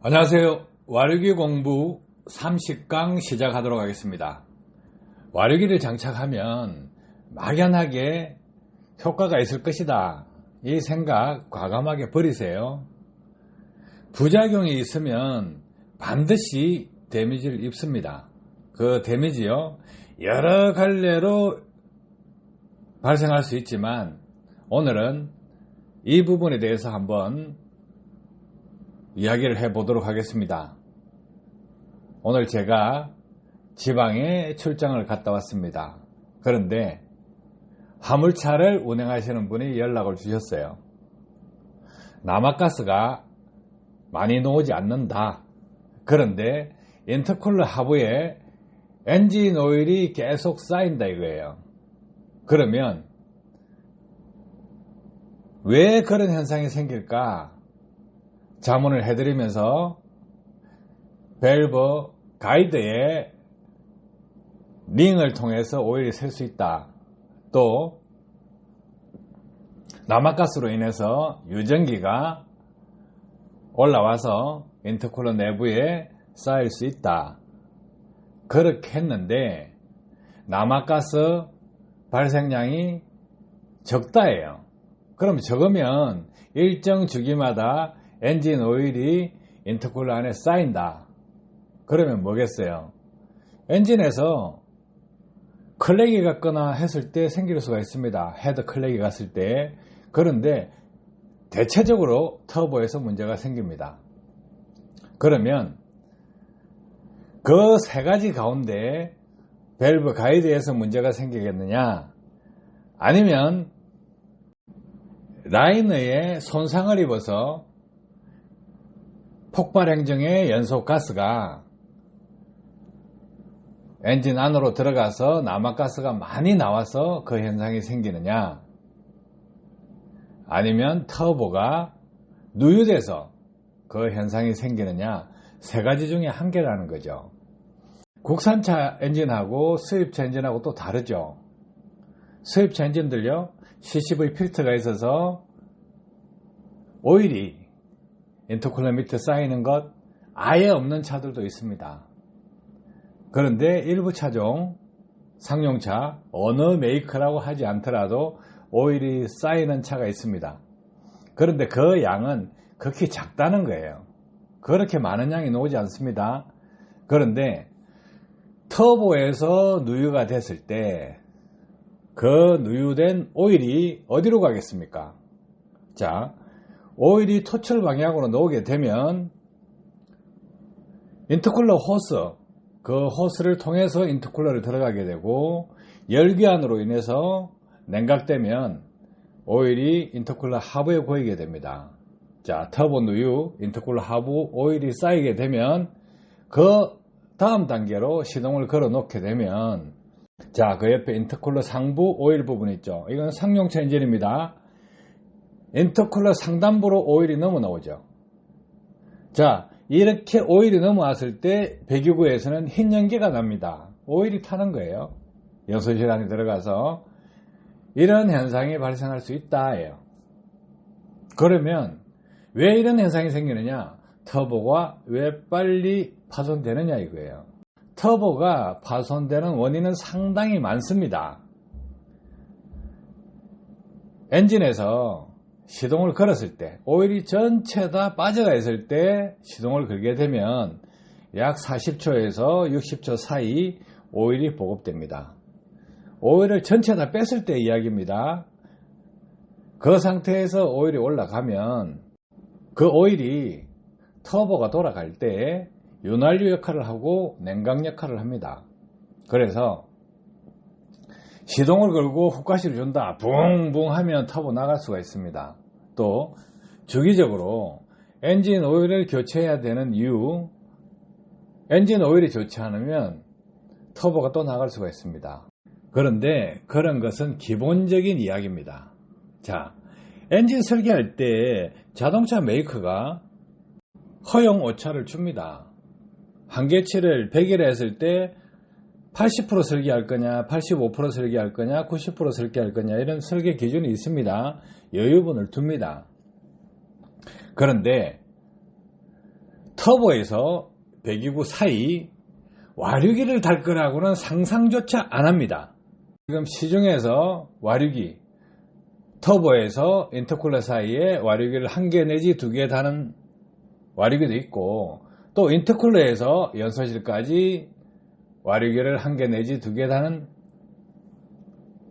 안녕하세요. 와류기 공부 30강 시작하도록 하겠습니다. 와류기를 장착하면 막연하게 효과가 있을 것이다, 이 생각 과감하게 버리세요. 부작용이 있으면 반드시 데미지를 입습니다. 그 데미지요, 여러 갈래로 발생할 수 있지만 오늘은 이 부분에 대해서 한번 이야기를 해보도록 하겠습니다. 오늘 제가 지방에 출장을 갔다 왔습니다. 그런데 화물차를 운행하시는 분이 연락을 주셨어요. 남아가스가 많이 나오지 않는다. 그런데 인터쿨러 하부에 엔진 오일이 계속 쌓인다 이거예요. 그러면 왜 그런 현상이 생길까 자문을 해드리면서 밸브 가이드에 링을 통해서 오일이 셀 수 있다. 또 남아가스로 인해서 유전기가 올라와서 인터쿨러 내부에 쌓일 수 있다. 그렇게 했는데 남아가스 발생량이 적다예요. 그럼 적으면 일정 주기마다 엔진 오일이 인터쿨러 안에 쌓인다. 그러면 뭐겠어요? 엔진에서 클랙이 갔거나 했을 때 생길 수가 있습니다. 헤드 클랙이 갔을 때. 그런데 대체적으로 터보에서 문제가 생깁니다. 그러면 그 세 가지 가운데 밸브 가이드에서 문제가 생기겠느냐, 아니면 라이너에 손상을 입어서 폭발 행정의 연소 가스가 엔진 안으로 들어가서 남아가스가 많이 나와서 그 현상이 생기느냐, 아니면 터보가 누유돼서 그 현상이 생기느냐, 세 가지 중에 한 개라는 거죠. 국산차 엔진하고 수입차 엔진하고 또 다르죠. 수입차 엔진들요, CCV 필터가 있어서 오일이 인터쿨러 밑에 쌓이는 것 아예 없는 차들도 있습니다. 그런데 일부 차종, 상용차, 어느 메이커라고 하지 않더라도 오일이 쌓이는 차가 있습니다. 그런데 그 양은 극히 작다는 거예요. 그렇게 많은 양이 나오지 않습니다. 그런데 터보에서 누유가 됐을 때 그 누유된 오일이 어디로 가겠습니까? 자, 오일이 토출 방향으로 나오게 되면 인터쿨러 호스, 그 호스를 통해서 인터쿨러를 들어가게 되고, 열기환으로 인해서 냉각되면 오일이 인터쿨러 하부에 고이게 됩니다. 자, 터보 누유, 인터쿨러 하부 오일이 쌓이게 되면 그 다음 단계로 시동을 걸어 놓게 되면, 자, 그 옆에 인터쿨러 상부 오일 부분 있죠. 이건 상용차 엔진입니다. 인터쿨러 상단부로 오일이 넘어 나오죠. 자, 이렇게 오일이 넘어왔을 때 배기구에서는 흰 연기가 납니다. 오일이 타는 거예요. 연소실 안에 들어가서. 이런 현상이 발생할 수 있다예요. 그러면 왜 이런 현상이 생기느냐, 터보가 왜 빨리 파손되느냐 이거예요. 터보가 파손되는 원인은 상당히 많습니다. 엔진에서 시동을 걸었을 때, 오일이 전체 다 빠져가 있을 때 시동을 걸게 되면 약 40초에서 60초 사이 오일이 보급됩니다. 오일을 전체 다 뺐을 때 이야기입니다. 그 상태에서 오일이 올라가면 그 오일이 터보가 돌아갈 때 윤활유 역할을 하고 냉각 역할을 합니다. 그래서 시동을 걸고 훅가시를 준다, 붕붕 하면 터보 나갈 수가 있습니다. 또 주기적으로 엔진 오일을 교체해야 되는 이유, 엔진 오일이 좋지 않으면 터보가 또 나갈 수가 있습니다. 그런데 그런 것은 기본적인 이야기입니다. 자, 엔진 설계할 때 자동차 메이커가 허용 오차를 줍니다. 한계치를 100이라 했을 때 80% 설계할 거냐, 85% 설계할 거냐, 90% 설계할 거냐, 이런 설계 기준이 있습니다. 여유분을 둡니다. 그런데 터보에서 배기구 사이 와류기를 달 거라고는 상상조차 안 합니다. 지금 시중에서 와류기, 터보에서 인터쿨러 사이에 와류기를 1개 내지 2개 다는 와류기도 있고, 또 인터쿨러에서 연소실까지 와류기를 1개 내지 2개 다는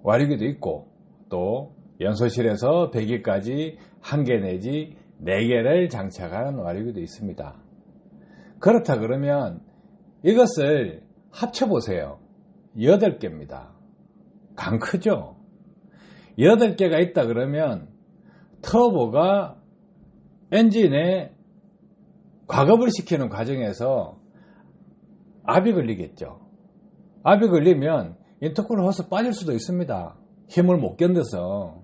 와류기도 있고, 또 연소실에서 배기까지 1개 내지 4개를 장착하는 와류기도 있습니다. 그렇다 그러면 이것을 합쳐보세요. 8개입니다. 강 크죠? 8개가 있다 그러면 터보가 엔진에 과급을 시키는 과정에서 압이 걸리겠죠. 압이 걸리면 인터쿨러 호스 빠질 수도 있습니다. 힘을 못 견뎌서.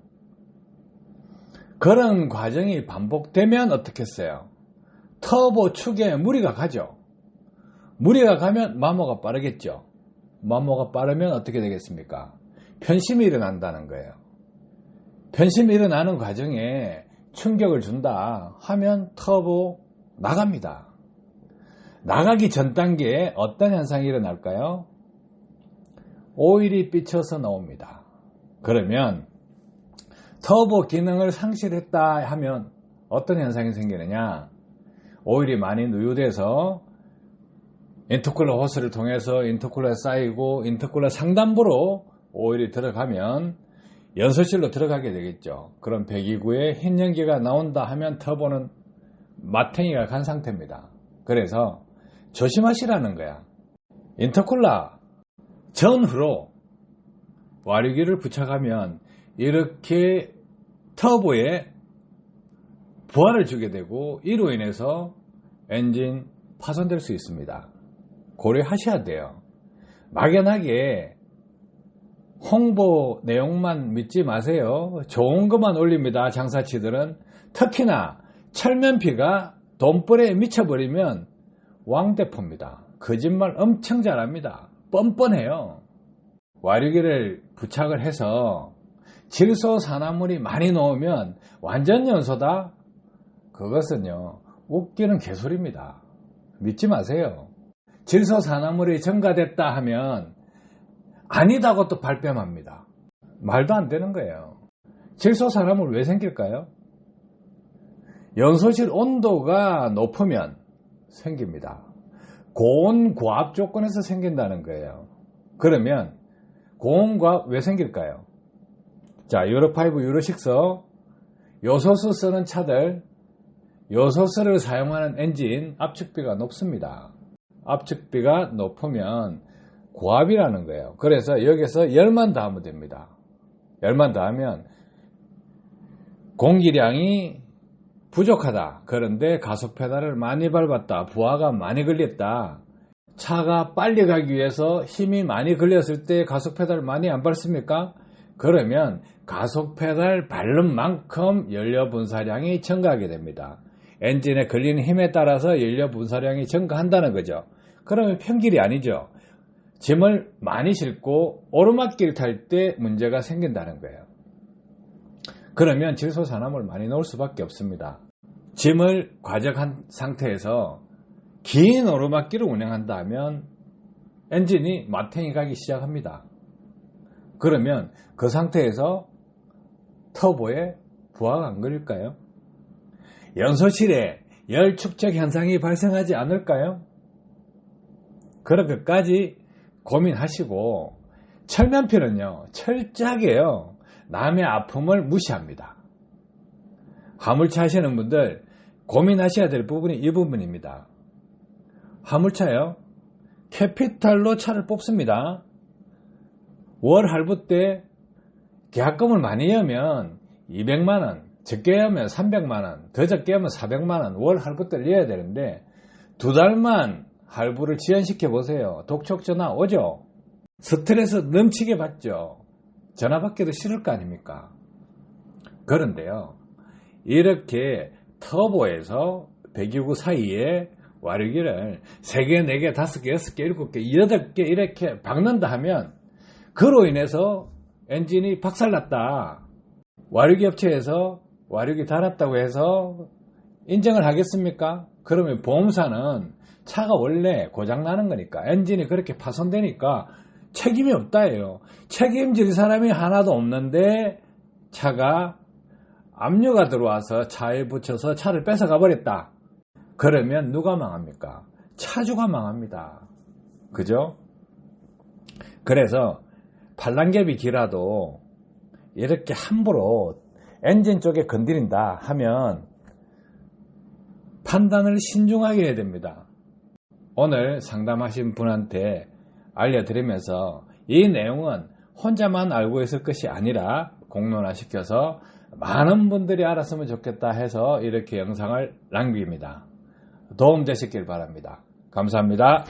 그런 과정이 반복되면 어떻겠어요? 터보 축에 무리가 가죠. 무리가 가면 마모가 빠르겠죠. 마모가 빠르면 어떻게 되겠습니까? 편심이 일어난다는 거예요. 편심이 일어나는 과정에 충격을 준다 하면 터보 나갑니다. 나가기 전 단계에 어떤 현상이 일어날까요? 오일이 삐쳐서 나옵니다. 그러면 터보 기능을 상실했다 하면 어떤 현상이 생기느냐? 오일이 많이 누유돼서 인터쿨러 호스를 통해서 인터쿨러에 쌓이고 인터쿨러 상단부로 오일이 들어가면 연소실로 들어가게 되겠죠. 그럼 배기구에 흰 연기가 나온다 하면 터보는 마탱이가 간 상태입니다. 그래서 조심하시라는 거야. 인터쿨러 전후로 와류기를 부착하면 이렇게 터보에 부하를 주게 되고 이로 인해서 엔진 파손될 수 있습니다. 고려하셔야 돼요. 막연하게 홍보 내용만 믿지 마세요. 좋은 것만 올립니다. 장사치들은. 특히나 철면피가 돈벌에 미쳐버리면 왕대포입니다. 거짓말 엄청 잘합니다. 뻔뻔해요. 와류기를 부착을 해서 질소산화물이 많이 나오면 완전 연소다? 그것은요, 웃기는 개소리입니다. 믿지 마세요. 질소산화물이 첨가됐다 하면 아니다고 또 발뺌합니다. 말도 안 되는 거예요. 질소산화물 왜 생길까요? 연소실 온도가 높으면 생깁니다. 고온 고압 조건에서 생긴다는 거예요. 그러면 고온 고압 왜 생길까요? 자, 유로5, 유로6 요소수 쓰는 차들, 요소수를 사용하는 엔진 압축비가 높습니다. 압축비가 높으면 고압이라는 거예요. 그래서 여기서 열만 더하면 됩니다. 열만 더하면 공기량이 부족하다. 그런데 가속 페달을 많이 밟았다. 부하가 많이 걸렸다. 차가 빨리 가기 위해서 힘이 많이 걸렸을 때 가속 페달을 많이 안 밟습니까? 그러면 가속 페달 밟는 만큼 연료 분사량이 증가하게 됩니다. 엔진에 걸리는 힘에 따라서 연료 분사량이 증가한다는 거죠. 그러면 평길이 아니죠. 짐을 많이 싣고 오르막길 탈 때 문제가 생긴다는 거예요. 그러면 질소산화물 많이 넣을 수밖에 없습니다. 짐을 과적한 상태에서 긴 오르막길을 운행한다 하면 엔진이 마탱이 가기 시작합니다. 그러면 그 상태에서 터보에 부하가 안 걸릴까요? 연소실에 열 축적 현상이 발생하지 않을까요? 그런 것까지 고민하시고, 철면피는요, 철저하게요, 남의 아픔을 무시합니다. 화물차 하시는 분들 고민하셔야 될 부분이 이 부분입니다. 화물차요, 캐피탈로 차를 뽑습니다. 월 할부 때 계약금을 많이 내면 200만원, 적게 하면 300만원, 더 적게 하면 400만원 월 할부 때를 내야 되는데 2달만 할부를 지연시켜 보세요. 독촉 전화 오죠? 스트레스 넘치게 받죠? 전화 받기도 싫을 거 아닙니까? 그런데요, 이렇게 터보에서 배기구 사이에 와류기를 3개, 4개, 5개, 6개, 7개, 8개 이렇게 박는다 하면 그로 인해서 엔진이 박살났다. 와류기 업체에서 와류기 달았다고 해서 인정을 하겠습니까? 그러면 보험사는 차가 원래 고장나는 거니까, 엔진이 그렇게 파손되니까 책임이 없다예요. 책임질 사람이 하나도 없는데 차가 압류가 들어와서 차에 붙여서 차를 뺏어가 버렸다. 그러면 누가 망합니까? 차주가 망합니다. 그죠? 그래서 팔랑개비 기라도 이렇게 함부로 엔진 쪽에 건드린다 하면 판단을 신중하게 해야 됩니다. 오늘 상담하신 분한테 알려드리면서 이 내용은 혼자만 알고 있을 것이 아니라 공론화시켜서 많은 분들이 알았으면 좋겠다 해서 이렇게 영상을 남깁니다. 도움 되셨길 바랍니다. 감사합니다.